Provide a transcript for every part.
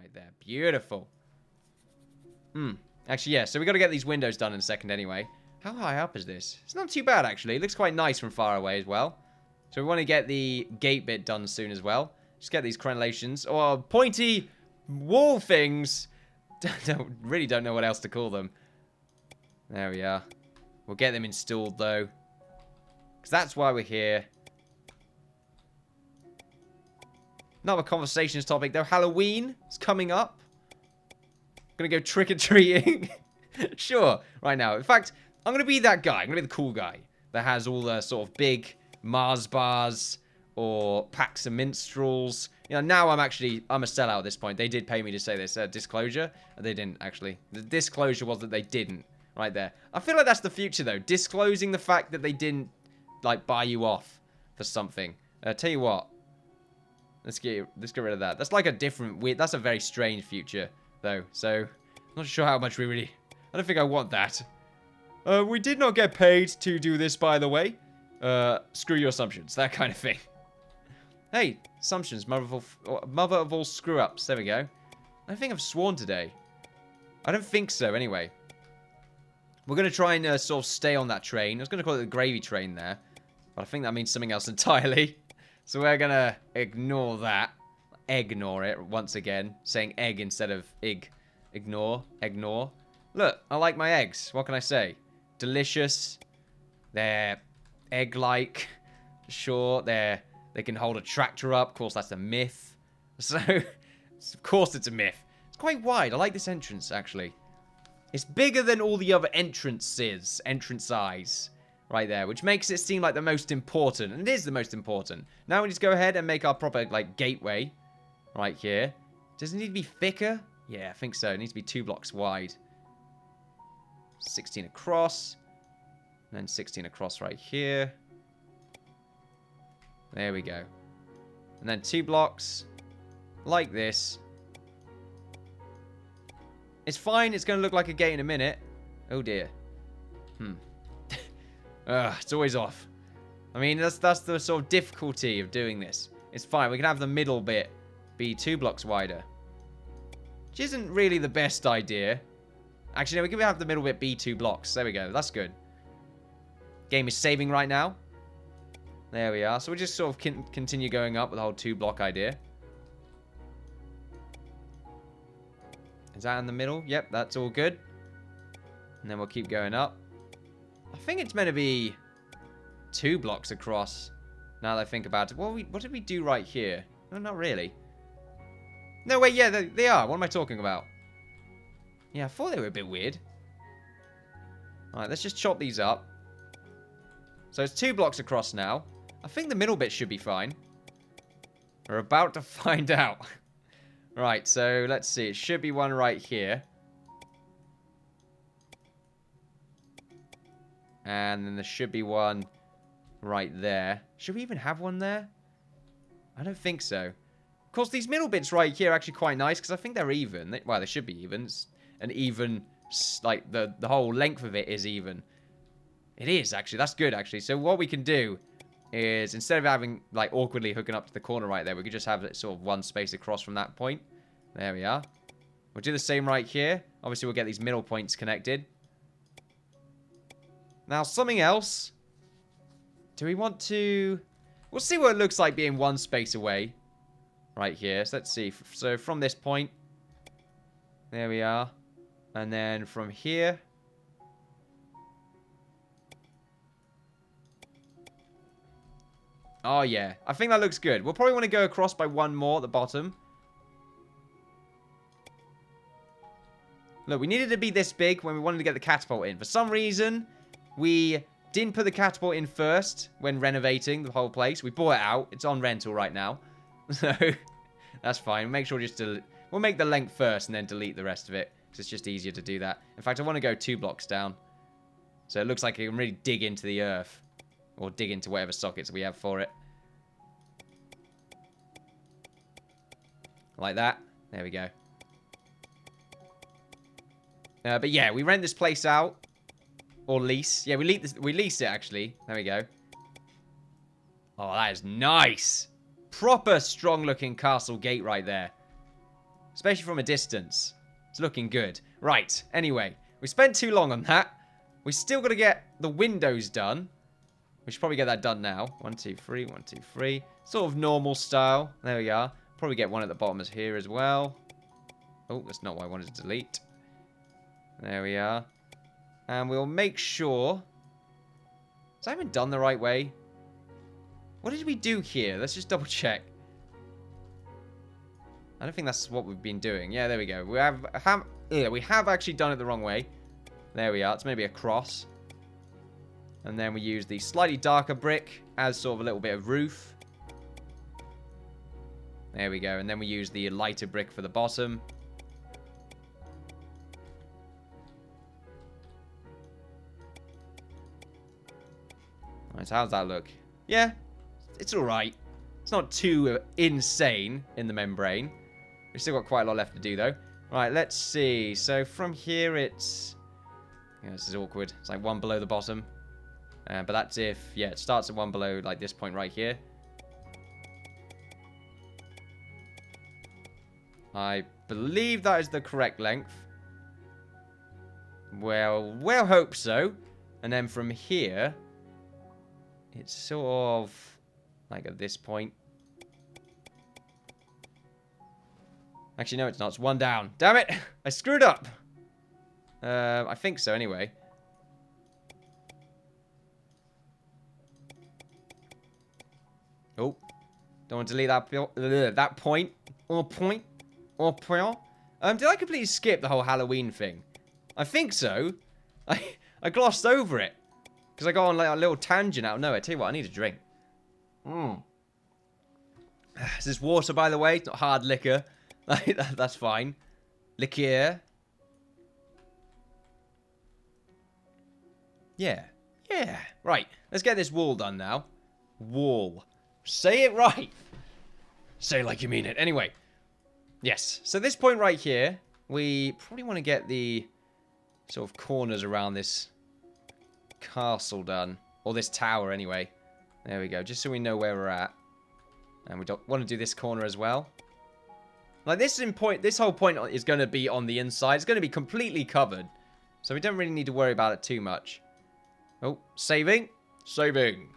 Right there. Beautiful. Actually, yeah. So we got to get these windows done in a second anyway. How high up is this? It's not too bad, actually. It looks quite nice from far away as well. So we want to get the gate bit done soon as well. Just get these crenellations. Or pointy wall things. Really don't know what else to call them. There we are. We'll get them installed, though. Because that's why we're here. Another conversations topic, though. Halloween is coming up. Gonna go trick-or-treating. Sure, right now. In fact, I'm gonna be that guy. I'm gonna be the cool guy that has all the sort of big Mars bars or packs of minstrels. You know, now I'm a sellout at this point. They did pay me to say this. Disclosure. They didn't, actually. The disclosure was that they didn't. Right there. I feel like that's the future, though. Disclosing the fact that they didn't, like, buy you off for something. Tell you what. Let's get rid of that. That's like a different, weird, that's a very strange future, though. So, I'm not sure how much we really, I don't think I want that. We did not get paid to do this, by the way. Screw your assumptions. That kind of thing. Hey, assumptions, mother of all screw-ups. There we go. I don't think I've sworn today. I don't think so, anyway. We're going to try and sort of stay on that train. I was going to call it the gravy train there. But I think that means something else entirely. So we're going to ignore that. Ignore it once again. Saying egg instead of ig. Ignore. Look, I like my eggs. What can I say? Delicious. They're egg-like. Sure, they can hold a tractor up. Of course, that's a myth. So, of course it's a myth. It's quite wide. I like this entrance, actually. It's bigger than all the other entrances. Entrance eyes. Right there. Which makes it seem like the most important. And it is the most important. Now we just go ahead and make our proper, like, gateway. Right here. Does it need to be thicker? Yeah, I think so. It needs to be 2 blocks wide. 16 across. And then 16 across right here. There we go. And then 2 blocks. Like this. It's fine. It's going to look like a gate in a minute. Oh, dear. It's always off. I mean, that's the sort of difficulty of doing this. It's fine. We can have the middle bit be 2 blocks wider. Which isn't really the best idea. Actually, no, we can have the middle bit be 2 blocks. There we go. That's good. Game is saving right now. There we are. So we'll just sort of continue going up with the whole 2 block idea. Is that in the middle? Yep, that's all good. And then we'll keep going up. I think it's meant to be 2 blocks across. Now that I think about it. What did we do right here? No, not really. No, wait, yeah, they are. What am I talking about? Yeah, I thought they were a bit weird. Alright, let's just chop these up. So it's 2 blocks across now. I think the middle bit should be fine. We're about to find out. Right, so let's see. It should be one right here. And then there should be one right there. Should we even have one there? I don't think so. Of course, these middle bits right here are actually quite nice because I think they're even. Well, they should be even. It's an even, like, the whole length of it is even. It is, actually. That's good, actually. So what we can do is, instead of having, like, awkwardly hooking up to the corner right there, we could just have it sort of one space across from that point. There we are. We'll do the same right here. Obviously, we'll get these middle points connected. Now, something else. Do we want to... We'll see what it looks like being one space away. Right here. So let's see. So from this point. There we are. And then from here. Oh, yeah. I think that looks good. We'll probably want to go across by one more at the bottom. Look, we needed to be this big when we wanted to get the catapult in. For some reason, we didn't put the catapult in first when renovating the whole place. We bought it out. It's on rental right now. So, that's fine. Make sure just to... We'll make the length first and then delete the rest of it. Because it's just easier to do that. In fact, I want to go 2 blocks down. So it looks like I can really dig into the earth. Or dig into whatever sockets we have for it. Like that. There we go. But yeah, we rent this place out. Or lease. Yeah, we lease it, actually. There we go. Oh, that is nice. Proper strong-looking castle gate right there. especially from a distance. It's looking good. Right, anyway, we spent too long on that. We still got to get the windows done. We should probably get that done now. 1, 2, 3, 1, 2, 3. Sort of normal style. There we are. Probably get one at the bottom as here as well. Oh, that's not what I wanted to delete. There we are. And we'll make sure... Has that been done the right way? What did we do here? Let's just double check. I don't think that's what we've been doing. Yeah, there we go. We have actually done it the wrong way. There we are. It's maybe a cross. And then we use the slightly darker brick as sort of a little bit of roof. There we go. And then we use the lighter brick for the bottom. Right, so how's that look? Yeah, it's alright. It's not too insane in the membrane. We've still got quite a lot left to do, though. Right, let's see. So from here, it's... Yeah, this is awkward. It's like one below the bottom. But that's if... Yeah, it starts at one below, like this point right here. I believe that is the correct length. Well, we'll hope so. And then from here... It's sort of like at this point. Actually, no, it's not. It's one down. Damn it! I screwed up. I think so, anyway. Oh, don't want to delete that point. Or point. Did I completely skip the whole Halloween thing? I think so. I glossed over it. Because I got on like a little tangent out of nowhere. Tell you what, I need a drink. This is water, by the way. It's not hard liquor. That's fine. Liqueur. Yeah. Yeah. Right. Let's get this wall done now. Wall. Say it right. Say it like you mean it. Anyway. Yes. So this point right here, we probably want to get the sort of corners around this castle done. Or this tower, anyway. There we go. Just so we know where we're at. And we don't want to do this corner as well. Like, this whole point is going to be on the inside. It's going to be completely covered. So we don't really need to worry about it too much. Oh, saving. Saving.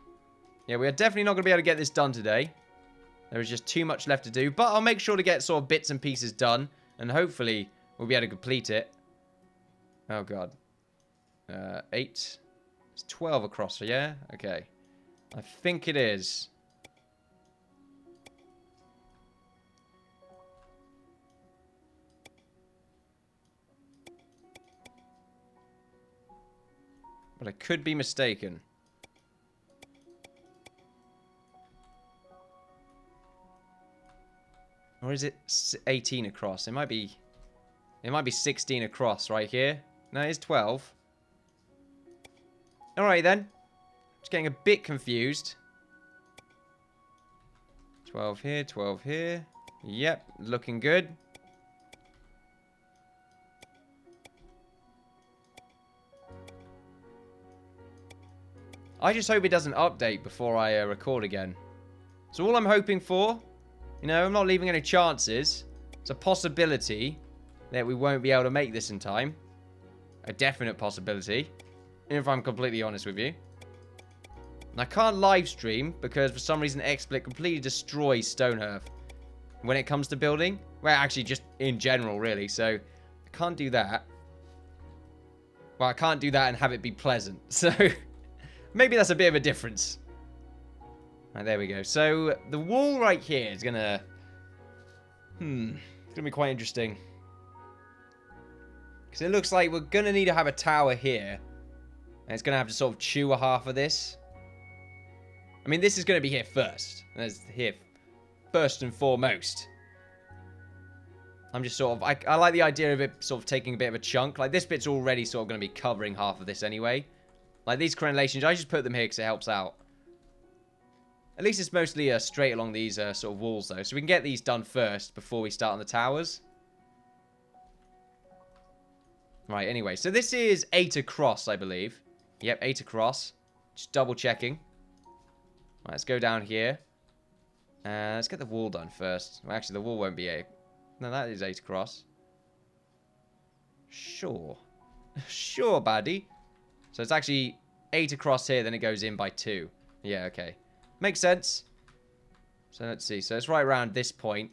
Yeah, we are definitely not going to be able to get this done today. There is just too much left to do. But I'll make sure to get sort of bits and pieces done. And hopefully we'll be able to complete it. Oh, God. 8. It's 12 across, yeah? Okay. I think it is. But I could be mistaken. Or is it 18 across? It might be 16 across right here. No, it is 12. Alright then. Just getting a bit confused. 12 here, 12 here. Yep, looking good. I just hope it doesn't update before I record again. So all I'm hoping for, you know, I'm not leaving any chances. It's a possibility that we won't be able to make this in time. A definite possibility. If I'm completely honest with you. And I can't live stream because for some reason XSplit completely destroys Stonehearth when it comes to building. Well, actually just in general, really. So I can't do that. Well, I can't do that and have it be pleasant. So... maybe that's a bit of a difference. Right, there we go. So, the wall right here is gonna... it's gonna be quite interesting. Because it looks like we're gonna need to have a tower here. And it's gonna have to sort of chew a half of this. I mean, this is gonna be here first. That's here first and foremost. I'm just sort of... I like the idea of it sort of taking a bit of a chunk. Like, this bit's already sort of gonna be covering half of this anyway. Like, these crenellations, I just put them here because it helps out. At least it's mostly straight along these sort of walls, though. So we can get these done first before we start on the towers. Right, anyway. So this is 8 across, I believe. Yep, 8 across. Just double checking. Right, let's go down here. Let's get the wall done first. Well, actually, the wall won't be No, that is 8 across. Sure. Sure, baddie. So it's actually 8 across here, then it goes in by 2. Yeah, okay. Makes sense. So let's see. So it's right around this point.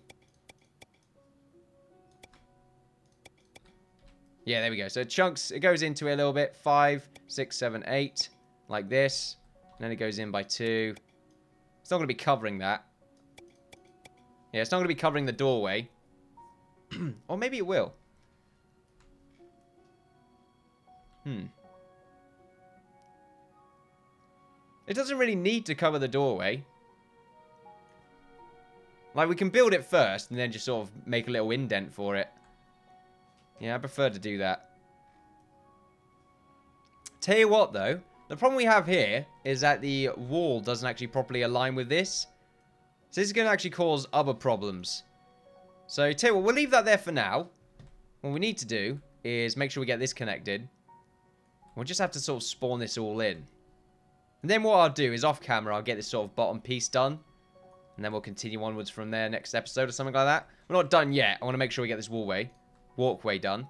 Yeah, there we go. So it chunks, it goes into it a little bit. 5, 6, 7, 8. Like this. And then it goes in by 2. It's not going to be covering that. Yeah, it's not going to be covering the doorway. Or maybe it will. It doesn't really need to cover the doorway. Like, we can build it first and then just sort of make a little indent for it. Yeah, I prefer to do that. Tell you what, though. The problem we have here is that the wall doesn't actually properly align with this. So this is going to actually cause other problems. So, tell you what, we'll leave that there for now. What we need to do is make sure we get this connected. We'll just have to sort of spawn this all in. And then what I'll do is off camera, I'll get this sort of bottom piece done. And then we'll continue onwards from there next episode or something like that. We're not done yet. I want to make sure we get this walkway done.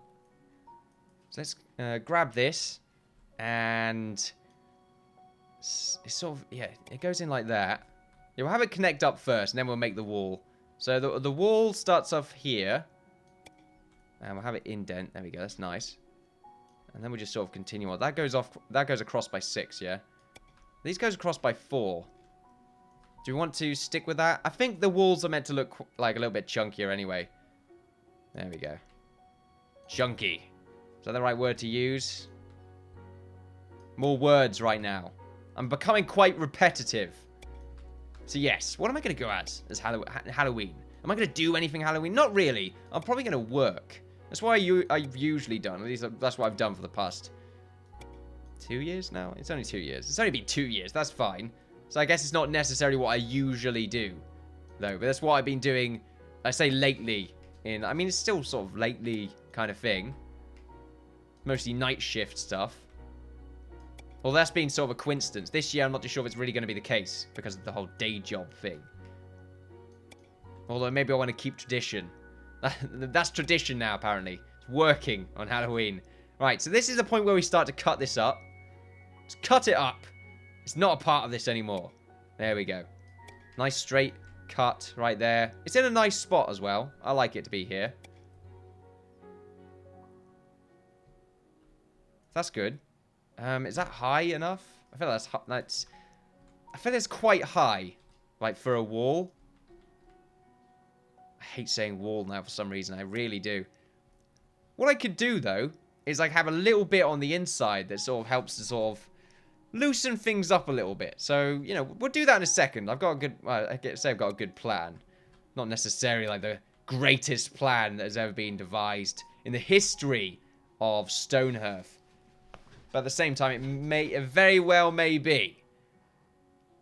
So let's grab this. And it's sort of, yeah, it goes in like that. Yeah, we'll have it connect up first, and then we'll make the wall. So the wall starts off here. And we'll have it indent. There we go, that's nice. And then we'll just sort of continue on. That goes across by 6, yeah? These goes across by 4. Do we want to stick with that? I think the walls are meant to look like a little bit chunkier anyway. There we go. Chunky. Is that the right word to use? More words right now. I'm becoming quite repetitive. So yes, what am I going to go as Halloween? Am I going to do anything Halloween? Not really. I'm probably going to work. That's what I've usually done. At least that's what I've done for the past 2 years now. It's only 2 years. It's only been 2 years. That's fine. So I guess it's not necessarily what I usually do, though. But that's what I've been doing, I say lately. I mean, it's still sort of lately kind of thing. Mostly night shift stuff. Well, that's been sort of a coincidence. This year, I'm not too sure if it's really going to be the case because of the whole day job thing. Although maybe I want to keep tradition. That's tradition now, apparently. It's working on Halloween. Right, so this is the point where we start to cut this up. Just cut it up. It's not a part of this anymore. There we go. Nice straight cut right there. It's in a nice spot as well. I like it to be here. That's good. Is that high enough? I feel I feel it's quite high. Like, for a wall. I hate saying wall now for some reason. I really do. What I could do, though, is like have a little bit on the inside that sort of helps to sort of loosen things up a little bit. So, you know, we'll do that in a second. I've got a good, well, I say I've got a good plan. Not necessarily like the greatest plan that has ever been devised in the history of Stonehearth. But at the same time, it very well may be.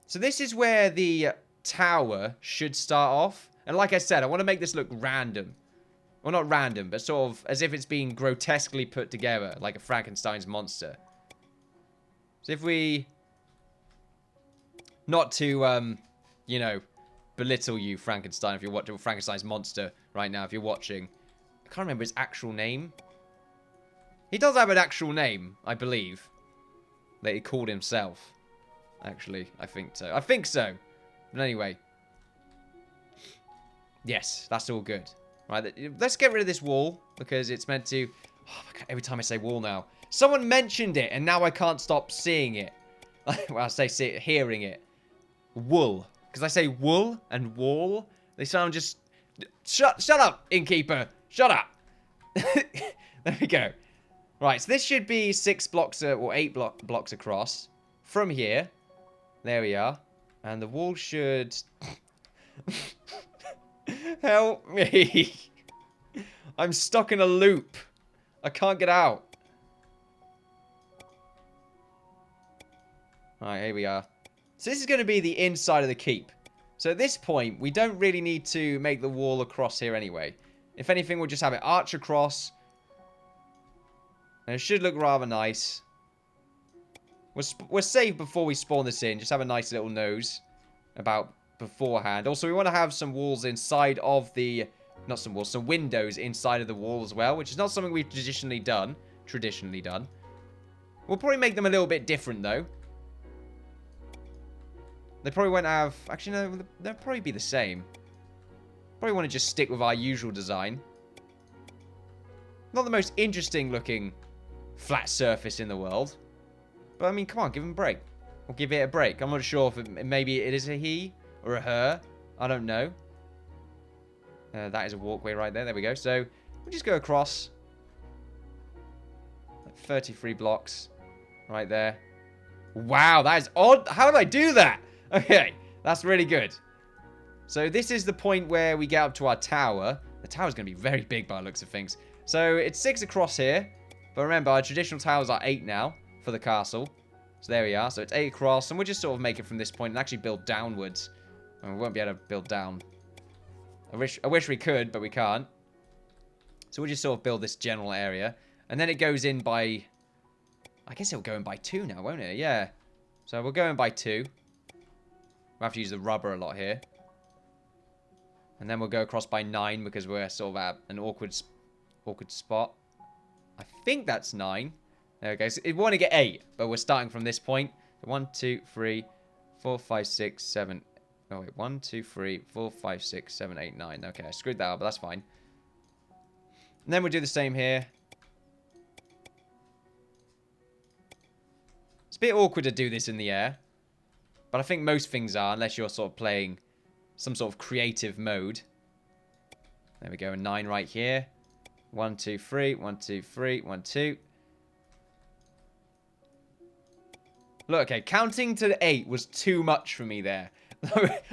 So this is where the tower should start off. And like I said, I want to make this look random. Well, not random, but sort of as if it's being grotesquely put together, like a Frankenstein's monster. So if we... Not to, you know, belittle you, Frankenstein, if you're watching Frankenstein's monster right now, if you're watching. I can't remember his actual name. He does have an actual name, I believe, that he called himself. Actually, I think so. I think so. But anyway. Yes, that's all good. Right, let's get rid of this wall, because it's meant to... Oh my God, every time I say wall now. Someone mentioned it, and now I can't stop seeing it. Well, I say hearing it. Wool. Because I say wool and wall, they sound just... Shut up, Innkeeper. Shut up. There we go. Right, so this should be 6 blocks, or 8 blocks across. From here. There we are. And the wall should... Help me. I'm stuck in a loop. I can't get out. Alright, here we are. So this is going to be the inside of the keep. So at this point, we don't really need to make the wall across here anyway. If anything, we'll just have it arch across. And it should look rather nice. We're safe before we spawn this in. Just have a nice little nose about beforehand. Also, we want to have some walls inside of the Not some walls, some windows inside of the wall as well, which is not something we've traditionally done. We'll probably make them a little bit different, though. They probably won't have... Actually, no, they'll probably be the same. Probably want to just stick with our usual design. Not the most interesting looking flat surface in the world. But, I mean, come on, give them a break. Or give it a break. I'm not sure if maybe it is a he or a her. I don't know. That is a walkway right there. There we go. So, we'll just go across. 33 blocks. Right there. Wow, that is odd. How did I do that? Okay, that's really good. So, this is the point where we get up to our tower. The tower's going to be very big by the looks of things. So, it's 6 across here. But remember, our traditional towers are 8 now for the castle. So, there we are. So, it's 8 across. And we'll just sort of make it from this point and actually build downwards. And we won't be able to build down. I wish we could, but we can't. So we'll just sort of build this general area. And then it goes in by... I guess it'll go in by 2 now, won't it? Yeah. So we'll go in by 2. We'll have to use the rubber a lot here. And then we'll go across by 9 because we're sort of at an awkward spot. I think that's 9. There we go. So we want to get 8, but we're starting from this point. 1, 2, 3, 4, 5, 6, 7... Oh, wait. 1, 2, 3, 4, 5, 6, 7, 8, 9. Okay, I screwed that up, but that's fine. And then we'll do the same here. It's a bit awkward to do this in the air. But I think most things are, unless you're sort of playing some sort of creative mode. There we go. A 9 right here. 1, 2, 3. 1, 2, 3. 1, 2. Look, okay. Counting to 8 was too much for me there.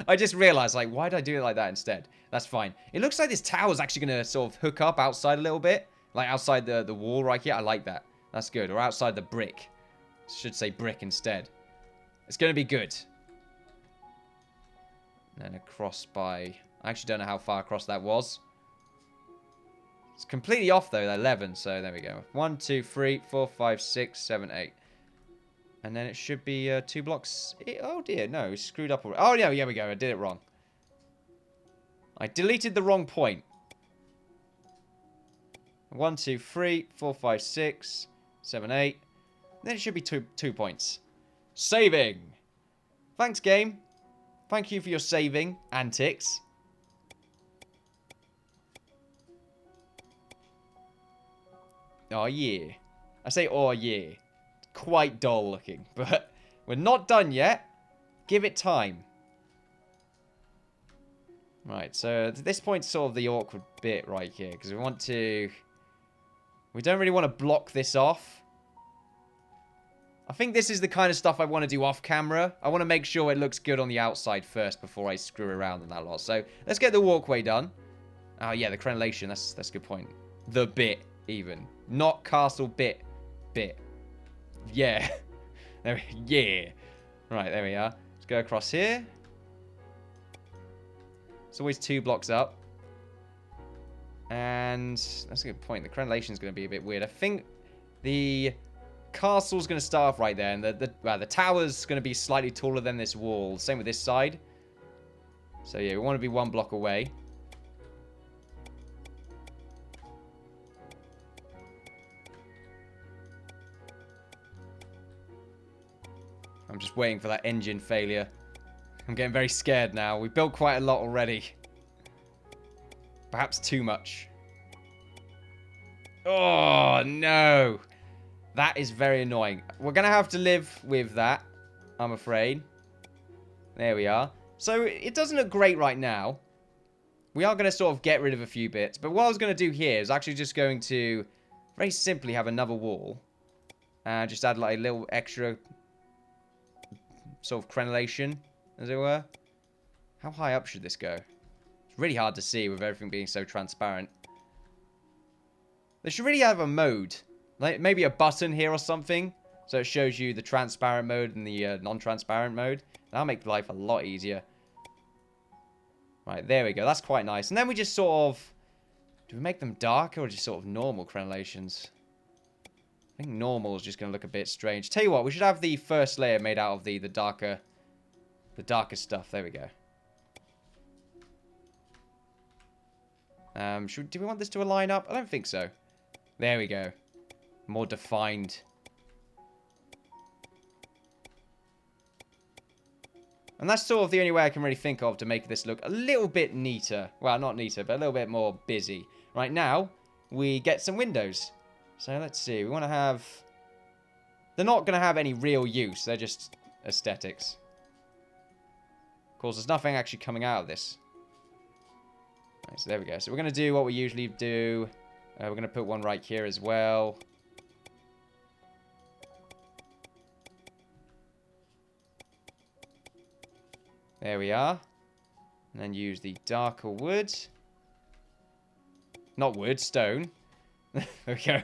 I just realized, like, why did I do it like that instead? That's fine. It looks like this tower's actually going to sort of hook up outside a little bit. Like, outside the wall right here. I like that. That's good. Or outside the brick. Should say brick instead. It's going to be good. And then across by... I actually don't know how far across that was. It's completely off, though. 11, so there we go. 1, 2, 3, 4, 5, 6, 7, 8. And then it should be 2 blocks. Oh, dear. No, it's screwed up already. Oh, yeah, here we go. I did it wrong. I deleted the wrong point. 1, 2, 3, 4, 5, 6, 7, 8. Then it should be 2 points. Saving. Thanks, game. Thank you for your saving antics. Oh, yeah. I say, oh, yeah. Quite dull looking, but we're not done yet. Give it time. Right, so at this point, sort of the awkward bit right here, because we don't really want to block this off. I think this is the kind of stuff I want to do off camera. I want to make sure it looks good on the outside first before I screw around and that lot. So let's get the walkway done. Oh yeah, the crenellation. That's a good point. The bit even, not castle bit. Yeah. Yeah. Right, there we are. Let's go across here. It's always 2 blocks up. And that's a good point. The crenellation is going to be a bit weird. I think the castle's going to start off right there. And the tower's going to be slightly taller than this wall. Same with this side. So yeah, we want to be 1 block away. I'm just waiting for that engine failure. I'm getting very scared now. We've built quite a lot already. Perhaps too much. Oh, no. That is very annoying. We're going to have to live with that, I'm afraid. There we are. So, it doesn't look great right now. We are going to sort of get rid of a few bits. But what I was going to do here is actually just going to very simply have another wall. And just add like a little extra sort of crenellation, as it were. How high up should this go? It's really hard to see with everything being so transparent. They should really have a mode. Like maybe a button here or something. So it shows you the transparent mode and the non-transparent mode. That'll make life a lot easier. Right, there we go. That's quite nice. And then we just sort of... Do we make them darker or just sort of normal crenellations? I think normal is just going to look a bit strange. Tell you what, we should have the first layer made out of the darker stuff. There we go. Do we want this to align up? I don't think so. There we go. More defined. And that's sort of the only way I can really think of to make this look a little bit neater. Well, not neater, but a little bit more busy. Right now, we get some windows. So let's see. We want to have... They're not going to have any real use. They're just aesthetics. Of course, there's nothing actually coming out of this. Right, so there we go. So we're going to do what we usually do. We're going to put one right here as well. There we are. And then use the darker wood. Not wood, stone. There we go.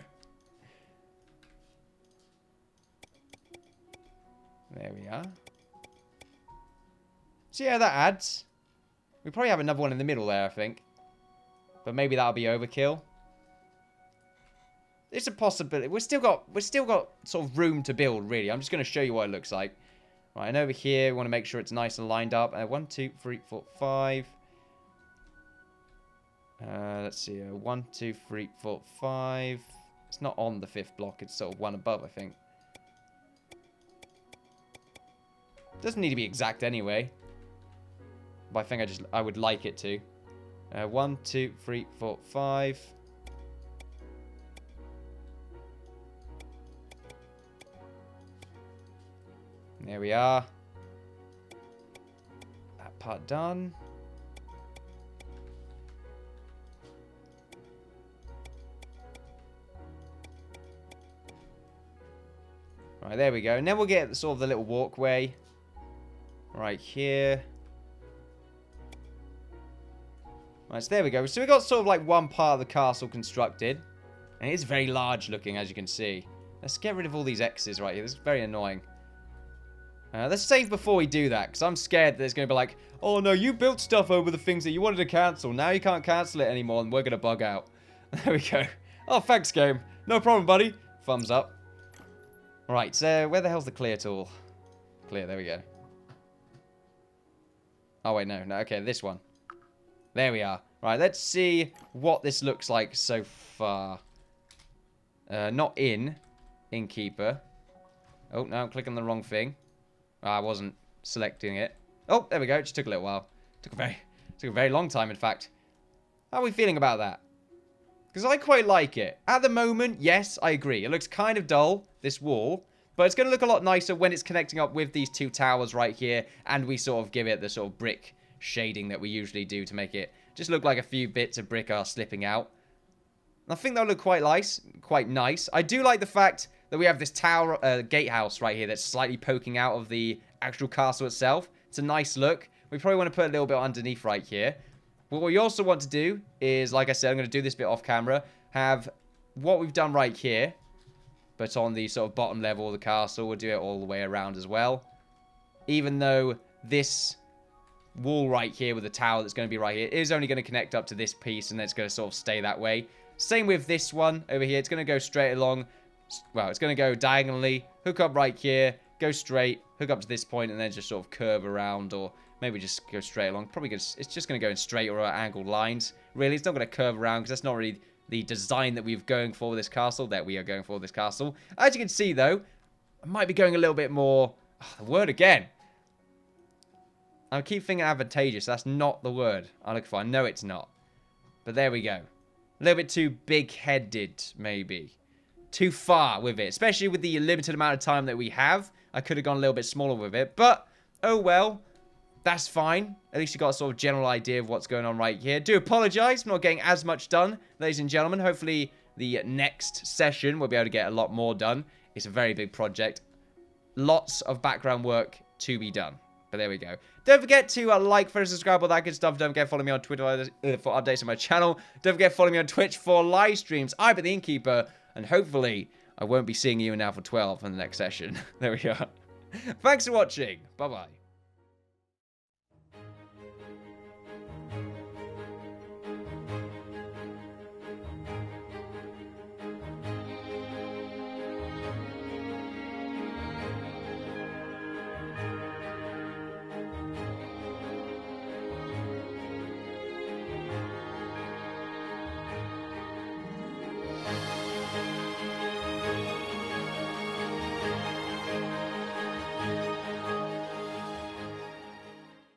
There we are. So yeah, that adds. We probably have another one in the middle there, I think. But maybe that'll be overkill. It's a possibility. We've still got sort of room to build, really. I'm just going to show you what it looks like. Right, and over here, we want to make sure it's nice and lined up. 1, 2, 3, 4, 5. Let's see. 1, 2, 3, 4, 5. It's not on the 5th block. It's sort of one above, I think. Doesn't need to be exact anyway. But I think I would like it to. 1, 2, 3, 4, 5. There we are. That part done. Right, there we go. And then we'll get sort of the little walkway right here. Right, so there we go. So we got sort of like one part of the castle constructed. And it is very large looking, as you can see. Let's get rid of all these X's right here. This is very annoying. Let's save before we do that, because I'm scared that it's going to be like, oh no, you built stuff over the things that you wanted to cancel. Now you can't cancel it anymore, and we're going to bug out. There we go. Oh, thanks, game. No problem, buddy. Thumbs up. Right, so where the hell's the clear tool? Clear, there we go. Oh, wait, no. Okay, this one. There we are. Right, let's see what this looks like so far. Not in Innkeeper. Oh, no, I'm clicking the wrong thing. I wasn't selecting it. Oh, there we go. It just took a little while. Took a very long time, in fact. How are we feeling about that? Because I quite like it. At the moment, yes, I agree. It looks kind of dull, this wall. But it's going to look a lot nicer when it's connecting up with these two towers right here. And we sort of give it the sort of brick shading that we usually do to make it just look like a few bits of brick are slipping out. I think that'll look quite nice. I do like the fact that we have this tower, gatehouse right here that's slightly poking out of the actual castle itself. It's a nice look. We probably want to put a little bit underneath right here. What we also want to do is, like I said, I'm going to do this bit off camera, have what we've done right here, but on the sort of bottom level of the castle. We'll do it all the way around as well. Even though this wall right here with the tower that's going to be right here is only going to connect up to this piece, and then it's going to sort of stay that way. Same with this one over here. It's going to go straight along. Well, it's going to go diagonally, hook up right here, go straight, hook up to this point, and then just sort of curve around, or maybe just go straight along. Probably it's just going to go in straight or angled lines. Really, it's not going to curve around, because that's not really the design that we're going for with this castle, As you can see, though, I might be going a little bit more... Oh, the word again. I keep thinking advantageous. That's not the word I look for. I know it's not. But there we go. A little bit too big-headed, maybe. Too far with it, especially with the limited amount of time that we have. I could have gone a little bit smaller with it, but oh well, that's fine. At least you got a sort of general idea of what's going on right here. Do apologize for not getting as much done, ladies and gentlemen. Hopefully the next session we'll be able to get a lot more done. It's a very big project. Lots of background work to be done. But there we go. Don't forget to like, follow, subscribe, all that good stuff. Don't forget to follow me on Twitter for updates on my channel. Don't forget to follow me on Twitch for live streams. I've been the Innkeeper. And hopefully, I won't be seeing you in Alpha 12 in the next session. There we are. Thanks for watching. Bye-bye.